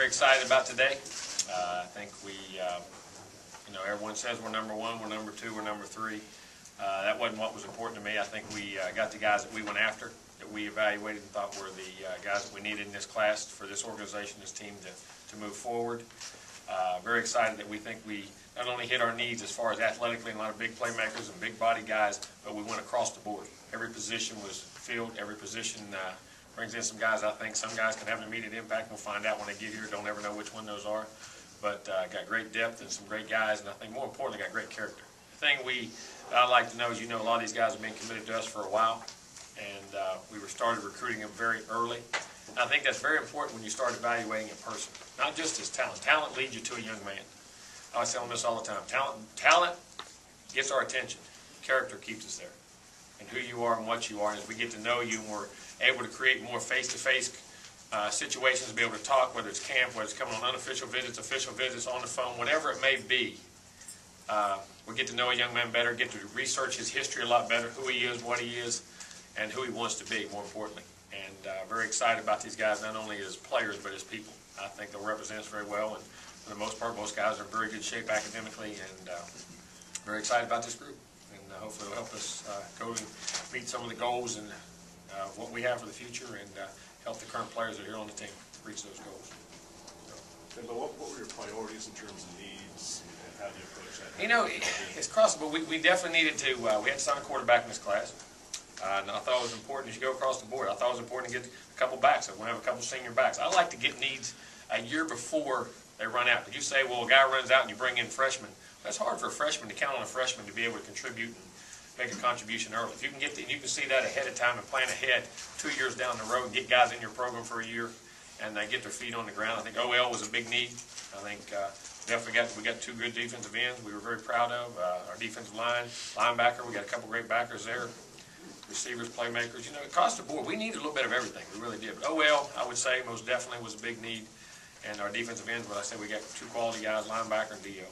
excited about today. I think we, everyone says we're number one, we're number two, we're number three. That wasn't what was important to me. I think we got the guys that we went after, that we evaluated and thought were the guys that we needed in this class for this organization, this team to move forward. Very excited that we think we not only hit our needs as far as athletically and a lot of big playmakers and big body guys, but we went across the board. Every position was filled, every position brings in some guys. I think some guys can have an immediate impact. We'll find out when they get here. Don't ever know which one those are. But got great depth and some great guys, and I think more importantly got great character. The thing I'd like to know is, a lot of these guys have been committed to us for a while, and we started recruiting them very early. And I think that's very important when you start evaluating a person, not just his talent. Talent leads you to a young man. I tell them this all the time. Talent gets our attention. Character keeps us there. And who you are and what you are. And as we get to know you and we're able to create more face-to-face situations, to be able to talk, whether it's camp, whether it's coming on unofficial visits, official visits, on the phone, whatever it may be, we get to know a young man better, get to research his history a lot better, who he is, what he is, and who he wants to be, more importantly. And very excited about these guys, not only as players, but as people. I think they'll represent us very well, and for the most part, most guys are in very good shape academically, and very excited about this group. And hopefully it'll help us go and meet some of the goals and what we have for the future, and help the current players that are here on the team reach those goals. But what were your priorities in terms of needs, and how do you approach that? It's crossable. We definitely needed to, we had to sign a quarterback in this class. And I thought it was important as you go across the board. I thought it was important to get a couple backs. I want to have a couple senior backs. I like to get needs a year before they run out. Did you say, well, a guy runs out and you bring in freshmen? That's hard for a freshman to count on a freshman to be able to contribute and make a contribution early. If you can you can see that ahead of time and plan ahead 2 years down the road and get guys in your program for a year and they get their feet on the ground. I think OL was a big need. I think definitely we got two good defensive ends we were very proud of. Our defensive line, linebacker, we got a couple great backers there. Receivers, playmakers, across the board, we needed a little bit of everything. We really did. But OL, I would say, most definitely was a big need. And our defensive ends, well, I said we got two quality guys, linebacker and DO.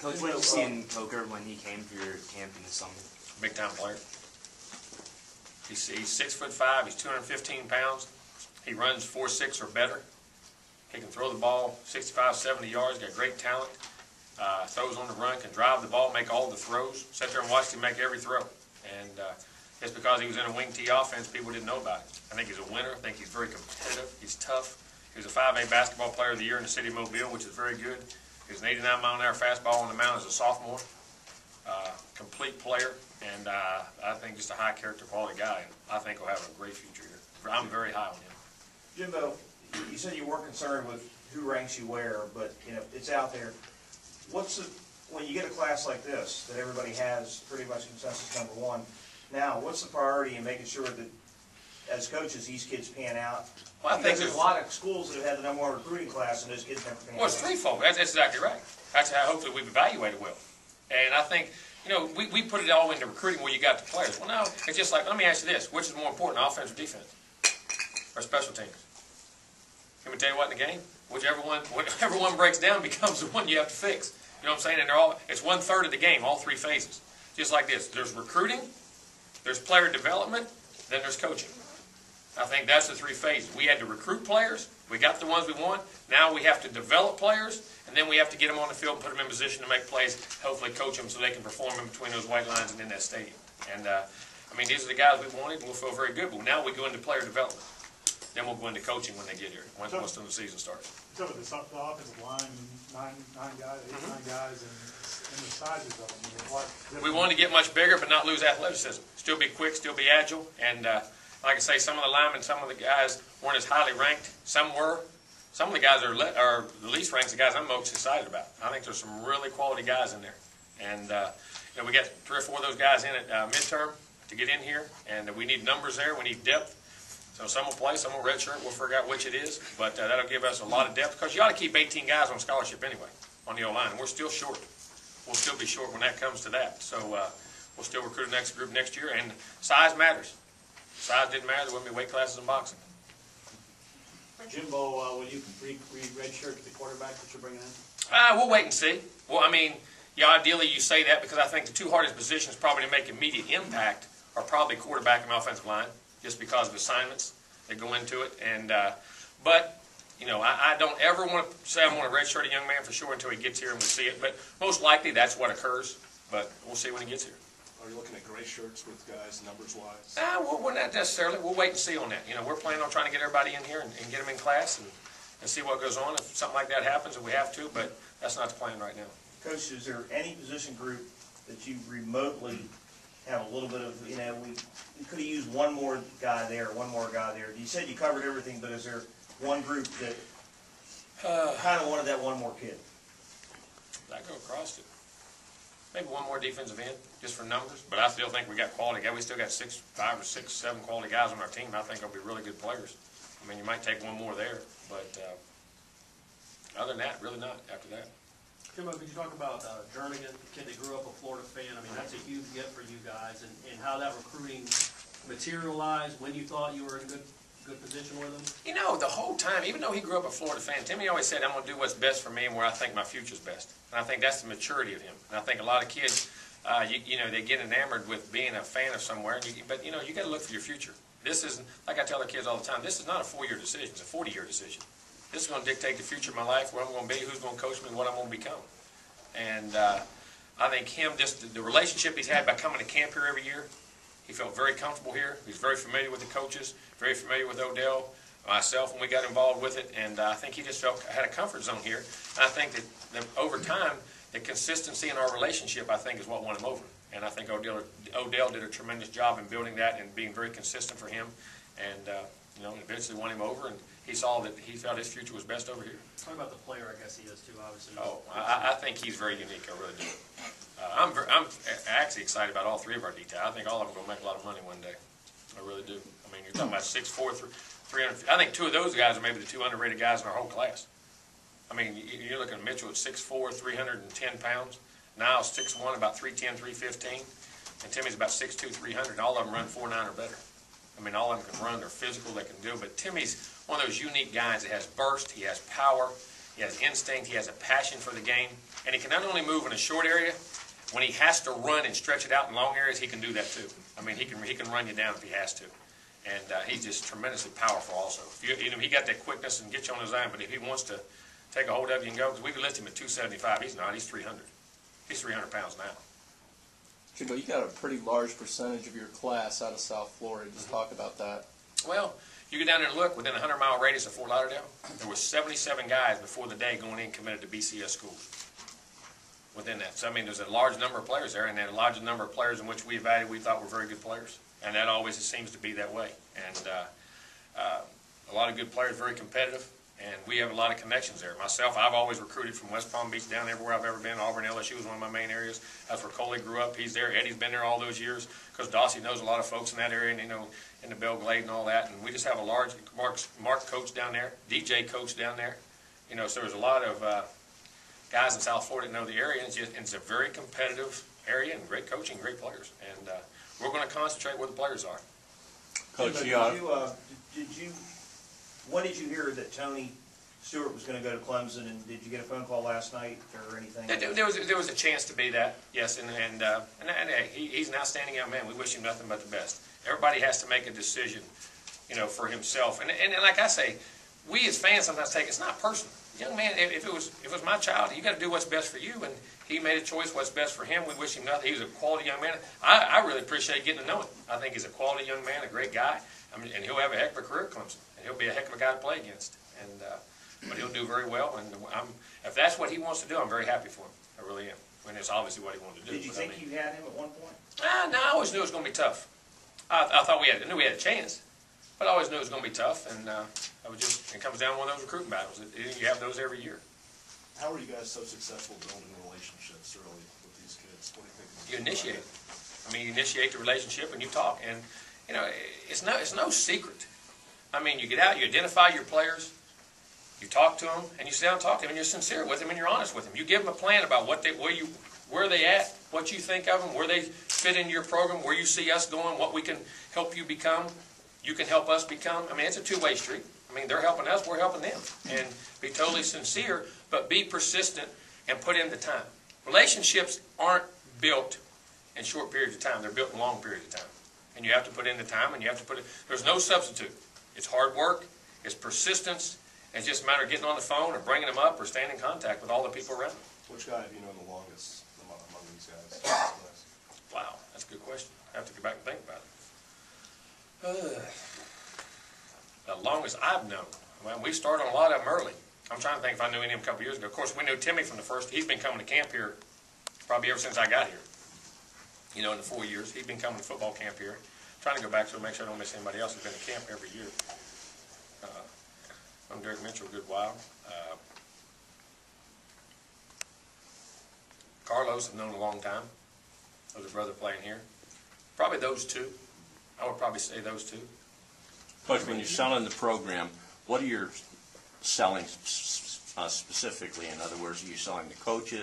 Coach, what did you see in Coker when he came for your camp in the summer? Big time player. He's 6'5", he's 215 pounds. He runs 4.6 or better. He can throw the ball 65, 70 yards, got great talent. Throws on the run, can drive the ball, make all the throws. Sat there and watched him make every throw. And just because he was in a wing T offense, people didn't know about it. I think he's a winner. I think he's very competitive. He's tough. He was a 5A basketball player of the year in the city of Mobile, which is very good. He was an 89-mile-an-hour fastball on the mound as a sophomore. Complete player, and I think just a high-character, quality guy. And I think he'll have a great future here. I'm very high on him. Jimbo, you said you weren't concerned with who ranks you where, but it's out there. When you get a class like this that everybody has pretty much consensus number one, now what's the priority in making sure that as coaches these kids pan out? Well, I think there's a lot of schools that have had the number one recruiting class and those kids never pan out. Well, it's threefold. That's exactly right. That's how hopefully we've evaluated well. And I think, we put it all into recruiting where you got the players. Well, no, it's just like, let me ask you this. Which is more important, offense or defense? Or special teams? Let me tell you what, in the game, whichever one breaks down becomes the one you have to fix. You know what I'm saying? And it's 1/3 of the game, all three phases. Just like this. There's recruiting, there's player development, then there's coaching. I think that's the three phases. We had to recruit players. We got the ones we want. Now we have to develop players, and then we have to get them on the field and put them in position to make plays, hopefully coach them so they can perform in between those white lines and in that stadium. And, these are the guys we wanted, and we'll feel very good. But now we go into player development. Then we'll go into coaching when they get here, once the season starts. So with the offensive line, nine guys, 8, 9 guys, and the sizes of them. We wanted to get much bigger, but not lose athleticism. Still be quick, still be agile, and like I say, some of the linemen, some of the guys weren't as highly ranked. Some were. Some of the guys are the least ranked, the guys I'm most excited about. I think there's some really quality guys in there. And we got 3 or 4 of those guys in at midterm to get in here, and we need numbers there. We need depth. So some will play, some will redshirt. We'll figure out which it is, but that'll give us a lot of depth because you ought to keep 18 guys on scholarship anyway on the O-line, and we're still short. We'll still be short when that comes to that. So we'll still recruit the next group next year, and size matters. Size didn't matter. There wouldn't be weight classes in boxing. Jimbo, will you redshirt the quarterback that you're bringing in? We'll wait and see. Well, ideally you say that because I think the two hardest positions probably to make immediate impact are probably quarterback and offensive line, just because of assignments that go into it. And but You know, I don't ever want to say I'm going to redshirt a young man for sure until he gets here and we see it, but most likely that's what occurs, but we'll see when he gets here. Are you looking at gray shirts with guys numbers-wise? Well, we're not necessarily. We'll wait and see on that. You know, we're planning on trying to get everybody in here and get them in class and see what goes on. If something like that happens, if we have to, but that's not the plan right now. Coach, is there any position group that you remotely have a little bit of, you know, we could have used one more guy there, one more guy there? You said you covered everything, but is there one group that kind of wanted that one more kid? I go across it. Maybe one more defensive end, just for numbers, but I still think we got quality guys. We still got 5 or 6, 7 quality guys on our team. I think they'll be really good players. I mean, you might take one more there, but other than that, really not after that. Jimbo, could you talk about Jernigan, the kid that grew up a Florida fan? I mean, that's a huge get for you guys, and how that recruiting materialized, when you thought you were in good position with him? You know, the whole time, even though he grew up a Florida fan, Timmy always said, I'm going to do what's best for me and where I think my future's best. And I think that's the maturity of him. And I think a lot of kids, you know, they get enamored with being a fan of somewhere, but, you know, you got to look for your future. This isn't, like I tell the kids all the time, this is not a 4-year decision, it's a 40-year decision. This is going to dictate the future of my life, where I'm going to be, who's going to coach me, and what I'm going to become. And I think him, just the relationship he's had by coming to camp here every year, he felt very comfortable here. He's very familiar with the coaches, very familiar with Odell, myself when we got involved with it, and I think he just had a comfort zone here. And I think that over time, the consistency in our relationship, I think, is what won him over. And I think Odell did a tremendous job in building that and being very consistent for him. And you know, eventually won him over, and he saw that he felt his future was best over here. Talk about the player, I guess he is too, obviously. Oh, I think he's very unique. I really do. I'm actually excited about all 3 of our detail. I think all of them are going to make a lot of money one day. I really do. I mean, you're talking about 6'4", 300. I think 2 of those guys are maybe the 2 underrated guys in our whole class. I mean, you're looking at Mitchell at 6'4", 310 pounds. Niles 6'1", about 310, 315. And Timmy's about 6'2", 300. All of them run 4'9" or better. I mean, all of them can run. They're physical. They can do. But Timmy's one of those unique guys that has burst. He has power. He has instinct. He has a passion for the game. And he can not only move in a short area, when he has to run and stretch it out in long areas, he can do that too. I mean, he can run you down if he has to. And he's just tremendously powerful also. You know, he got that quickness and get you on his line, but if he wants to take a hold of you and go, because we could lift him at 275. He's not. He's 300. He's 300 pounds now. Jimbo, you got a pretty large percentage of your class out of South Florida. Just talk about that. Well, you go down there and look, within a 100-mile radius of Fort Lauderdale, there were 77 guys before the day going in committed to BCS schools. Within that. So, I mean, there's a large number of players there, and then a large number of players in which we evaluated we thought were very good players. And that always seems to be that way. And a lot of good players, very competitive, and we have a lot of connections there. Myself, I've always recruited from West Palm Beach down everywhere I've ever been. Auburn, LSU was one of my main areas. That's where Coley grew up. He's there. Eddie's been there all those years because Dossie knows a lot of folks in that area, and, you know, in the Belle Glade and all that. And we just have a large Mark coach down there, DJ coach down there. You know, so there's a lot of guys in South Florida that know the area, and it's a very competitive area and great coaching, great players. And we're going to concentrate where the players are. Coach, when did you hear that Tony Stewart was going to go to Clemson, and did you get a phone call last night or anything? There was a chance to be that, yes, and hey, he's an outstanding young man. We wish him nothing but the best. Everybody has to make a decision, you know, for himself. And like I say, we as fans sometimes take it's not personal. Young man, if it was my child, you got to do what's best for you, and he made a choice what's best for him. We wish him nothing. He was a quality young man. I really appreciate getting to know him. I think he's a quality young man, a great guy. I mean, and he'll have a heck of a career at Clemson, and he'll be a heck of a guy to play against. And but he'll do very well. And if that's what he wants to do, I'm very happy for him. I really am. I mean, it's obviously what he wanted to do. Did you think you had him at one point? No, I always knew it was going to be tough. I knew we had a chance, but I always knew it was going to be tough. And it comes down to one of those recruiting battles. You have those every year. How are you guys so successful building relationships early with these kids? What do you think? You initiate it. I mean, you initiate the relationship and you talk. And, you know, it's no secret. I mean, you get out, you identify your players, you talk to them, and you sit down and talk to them, and you're sincere with them, and you're honest with them. You give them a plan about where they at, what you think of them, where they fit into your program, where you see us going, what we can help you become, you can help us become. I mean, it's a two-way street. I mean, they're helping us, we're helping them. And be totally sincere, but be persistent and put in the time. Relationships aren't built in short periods of time. They're built in long periods of time. And you have to put in the time, and you have to there's no substitute. It's hard work, it's persistence, It's just a matter of getting on the phone or bringing them up or staying in contact with all the people around them. Which guy have you known the longest among these guys? Wow, that's a good question. I have to go back and think about it. The longest I've known, well, we started on a lot of them early. I'm trying to think if I knew any of them a couple years ago. Of course, we knew Timmy from the first. He's been coming to camp here probably ever since I got here. You know, in the 4 years, he's been coming to football camp here. Trying to go back to it, make sure I don't miss anybody else who's been to camp every year. I'm Derek Mitchell a good while. Carlos, I've known a long time. I was a brother playing here. Probably those two. I would probably say those two. Coach, when you're selling the program, what are you selling specifically? In other words, are you selling the coaches?